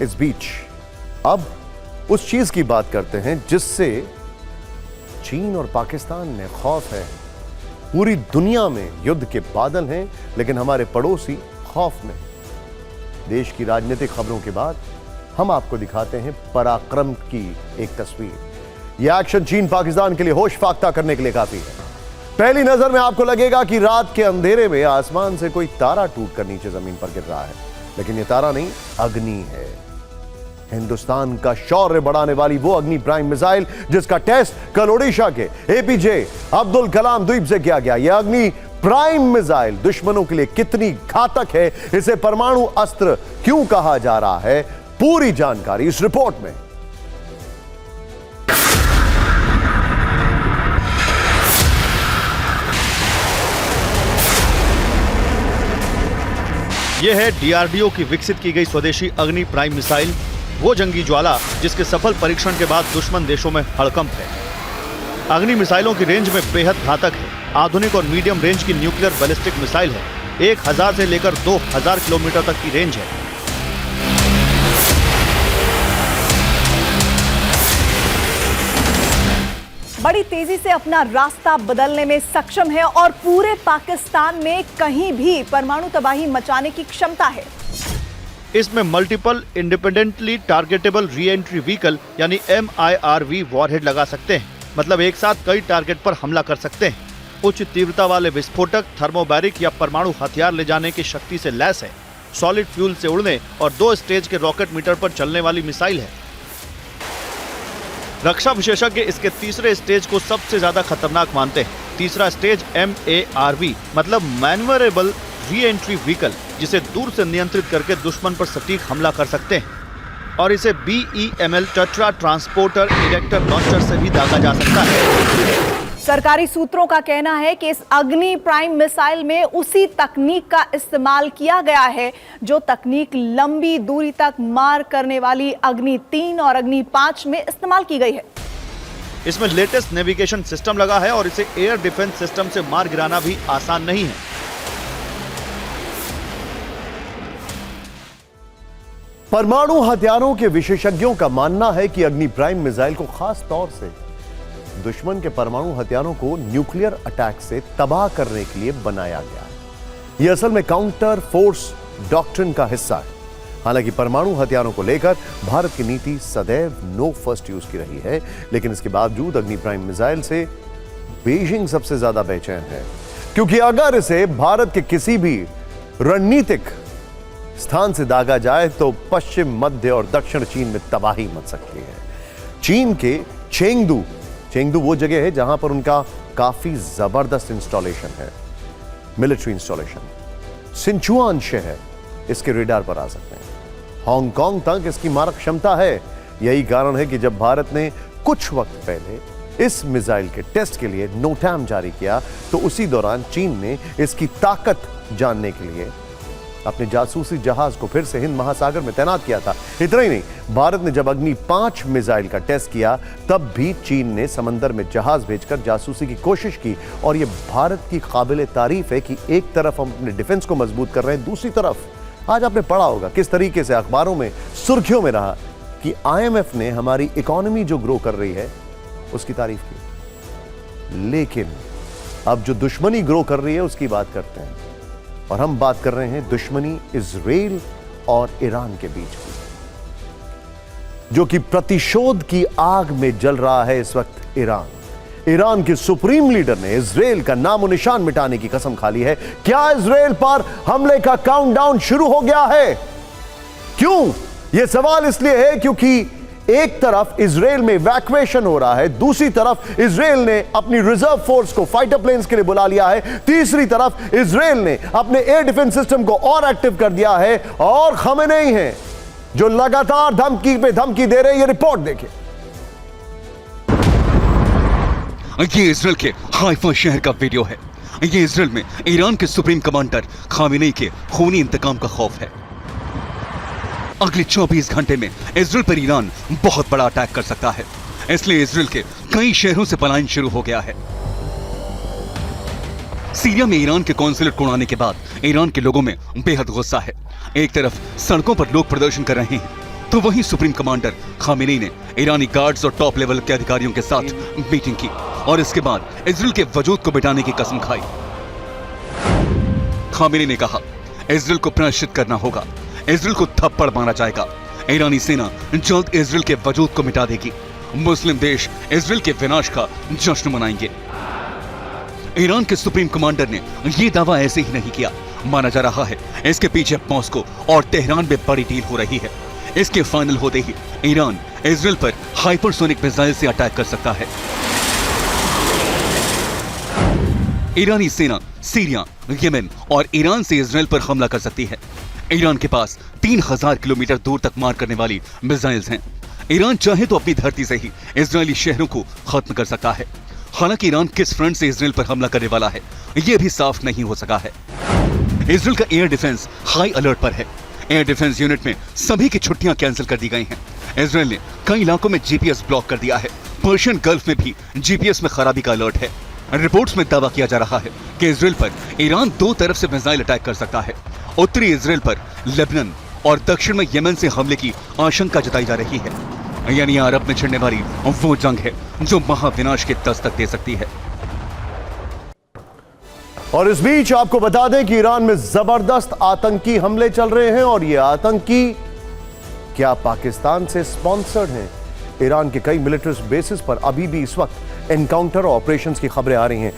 इस बीच अब उस चीज की बात करते हैं जिससे चीन और पाकिस्तान में खौफ है। पूरी दुनिया में युद्ध के बादल हैं, लेकिन हमारे पड़ोसी खौफ में। देश की राजनीतिक खबरों के बाद हम आपको दिखाते हैं पराक्रम की एक तस्वीर। यह एक्शन चीन पाकिस्तान के लिए होश फाख्ता करने के लिए काफी है। पहली नजर में आपको लगेगा कि रात के अंधेरे में आसमान से कोई तारा टूटकर नीचे जमीन पर गिर रहा है, लेकिन यह तारा नहीं, अग्नि है। हिंदुस्तान का शौर्य बढ़ाने वाली वो अग्नि प्राइम मिसाइल जिसका टेस्ट कल ओडिशा के एपीजे अब्दुल कलाम द्वीप से किया गया। यह अग्नि प्राइम मिसाइल दुश्मनों के लिए कितनी घातक है, इसे परमाणु अस्त्र क्यों कहा जा रहा है, पूरी जानकारी इस रिपोर्ट में। यह है डीआरडीओ की विकसित की गई स्वदेशी अग्नि प्राइम मिसाइल, वो जंगी ज्वाला जिसके सफल परीक्षण के बाद दुश्मन देशों में हड़कंप है। अग्नि मिसाइलों की रेंज में बेहद घातक है। आधुनिक और मीडियम रेंज की न्यूक्लियर बैलिस्टिक मिसाइल है। 1000 से लेकर 2000 किलोमीटर तक की रेंज है। बड़ी तेजी से अपना रास्ता बदलने में सक्षम है और पूरे पाकिस्तान में कहीं भी परमाणु तबाही मचाने की क्षमता है। इसमें multiple independently targetable re entry vehicle यानी MIRV वॉरहेड लगा सकते हैं, मतलब एक साथ कई टारगेट पर हमला कर सकते हैं। उच्च तीव्रता वाले विस्फोटक, थर्मोबैरिक या परमाणु हथियार ले जाने की शक्ति से लैस है। सॉलिड फ्यूल से उड़ने और 2 स्टेज के रॉकेट मीटर पर चलने वाली मिसाइल है। रक्षा विशेषज्ञ इसके तीसरे स्टेज को सबसे ज्यादा खतरनाक मानते हैं। तीसरा स्टेज MARV मतलब मैन्यूवरेबल री एंट्री व्हीकल, जिसे दूर से नियंत्रित करके दुश्मन पर सटीक हमला कर सकते हैं। और इसे BEML tetra transporter erector launcher से भी दागा जा सकता है। सरकारी सूत्रों का कहना है कि इस अग्नि प्राइम मिसाइल में उसी तकनीक का इस्तेमाल किया गया है जो तकनीक लंबी दूरी तक मार करने वाली अग्नि 3 और अग्नि 5 में इस्तेमाल की गई है। इसमें लेटेस्ट नेविगेशन सिस्टम लगा है और इसे एयर डिफेंस सिस्टम से मार गिराना भी आसान नहीं है। परमाणु हथियारों के विशेषज्ञों का मानना है कि अग्नि प्राइम मिसाइल को खास तौर से दुश्मन के परमाणु हथियारों को न्यूक्लियर अटैक से तबाह करने के लिए बनाया गया है। यह असल में काउंटर फोर्स डॉक्ट्रिन का हिस्सा है। हालांकि परमाणु हथियारों को लेकर भारत की नीति सदैव नो फर्स्ट यूज की रही है, लेकिन इसके बावजूद अग्नि प्राइम मिसाइल से बीजिंग सबसे ज्यादा बेचैन है, क्योंकि अगर इसे भारत के किसी भी रणनीतिक स्थान से दागा जाए तो पश्चिम, मध्य और दक्षिण चीन में तबाही मच सकती है। चीन के चेंगडू वो जगह है जहां पर उनका काफी जबरदस्त इंस्टॉलेशन है, मिलिट्री इंस्टॉलेशन। सिंचुआन शहर इसके रेडार पर आ सकते हैं। हांगकांग तक इसकी मारक क्षमता है। यही कारण है कि जब भारत ने कुछ वक्त पहले इस मिसाइल के टेस्ट के लिए नोटैम जारी किया तो उसी दौरान चीन ने इसकी ताकत जानने के लिए अपने जासूसी जहाज को फिर से हिंद महासागर में तैनात किया था। इतना ही नहीं, भारत ने जब अग्नि 5 मिसाइल का टेस्ट किया तब भी चीन ने समंदर में जहाज भेजकर जासूसी की कोशिश की। और यह भारत की काबिले तारीफ है कि एक तरफ हम अपने डिफेंस को मजबूत कर रहे हैं, दूसरी तरफ आज आपने पढ़ा होगा किस तरीके से अखबारों में सुर्खियों में रहा कि IMF ने हमारी इकोनॉमी जो ग्रो कर रही है उसकी तारीफ की। लेकिन अब जो दुश्मनी ग्रो कर रही है उसकी बात करते हैं, और हम बात कर रहे हैं दुश्मनी इजराइल और ईरान के बीच की, जो कि प्रतिशोध की आग में जल रहा है इस वक्त। ईरान के सुप्रीम लीडर ने इजराइल का नामो निशान मिटाने की कसम खा ली है। क्या इजराइल पर हमले का काउंटडाउन शुरू हो गया है? क्यों? यह सवाल इसलिए है क्योंकि एक तरफ इजराइल में इवैक्यूएशन हो रहा है, दूसरी तरफ इजराइल ने अपनी रिजर्व फोर्स को फाइटर प्लेन्स के लिए बुला लिया है, तीसरी तरफ इजराइल ने अपने एयर डिफेंस सिस्टम को और एक्टिव कर दिया है, और खमेनेई हैं जो लगातार धमकी पे धमकी दे रहे हैं। ये रिपोर्ट देखिए। ये इजराइल के हाइफा शहर का वीडियो है। ये इजराइल में ईरान के सुप्रीम कमांडर खामेनेई के खूनी इंतकाम का खौफ है। अगले 24 घंटे में इजराइल पर ईरान बहुत बड़ा अटैक कर सकता है, इसलिए इजराइल के कई शहरों से पलायन शुरू हो गया है। सीरिया में ईरान के कॉन्सुलेट को उड़ाने के बाद ईरान के लोगों में बेहद गुस्सा है। एक तरफ सड़कों पर लोग प्रदर्शन कर रहे हैं, तो वहीं सुप्रीम कमांडर खामेनी ने ईरानी गार्ड्स और टॉप लेवल के अधिकारियों के साथ मीटिंग की और इसके बाद इजराइल के वजूद को मिटाने की कसम खाई। खामेनी ने कहा, इजराइल को प्रायश्चित करना होगा, इजराइल को थप्पड़ मारा जाएगा, ईरानी सेना जल्द इजराइल के वजूद को मिटा देगी, मुस्लिम देश इजराइल के विनाश का जश्न मनाएंगे। ईरान के सुप्रीम कमांडर ने यह दावा ऐसे ही नहीं किया, माना जा रहा है इसके पीछे मॉस्को और तेहरान में बड़ी डील हो रही है। इसके फाइनल होते ही ईरान इजराइल पर हाइपरसोनिक मिसाइल से अटैक कर सकता है। ईरानी सेना सीरिया, यमन और ईरान से इजराइल पर हमला कर सकती है। ईरान के पास 3000 किलोमीटर दूर तक मार करने वाली मिसाइल्स हैं। ईरान चाहे तो अपनी धरती से ही इजरायली शहरों को खत्म कर सकता है। हालांकि ईरान किस फ्रंट से इजराइल पर हमला करने वाला है यह भी साफ नहीं हो सका है। इजराइल का एयर डिफेंस हाई अलर्ट पर है। एयर डिफेंस यूनिट में सभी की छुट्टियां कैंसिल कर दी गई हैं। इजराइल ने कई इलाकों में जीपीएस ब्लॉक कर दिया है। पर्शियन गल्फ में भी जीपीएस में खराबी का अलर्ट है। रिपोर्ट्स में दावा किया जा रहा है कि इजराइल पर ईरान दो तरफ से मिसाइल अटैक कर सकता है। उत्तरी इजराइल पर लेबनान और दक्षिण में यमन से हमले की आशंका जताई जा रही है। यानी अरब में छिड़ने वाली वो जंग है जो महाविनाश के दस्तक दे सकती है। और इस बीच आपको बता दें कि ईरान में जबरदस्त आतंकी हमले चल रहे हैं और ये आतंकी क्या पाकिस्तान से स्पॉन्सर्ड हैं। ईरान के कई मिलिट्री बेसिस पर अभी भी इस वक्त एनकाउंटर और ऑपरेशंस की खबरें आ रही हैं।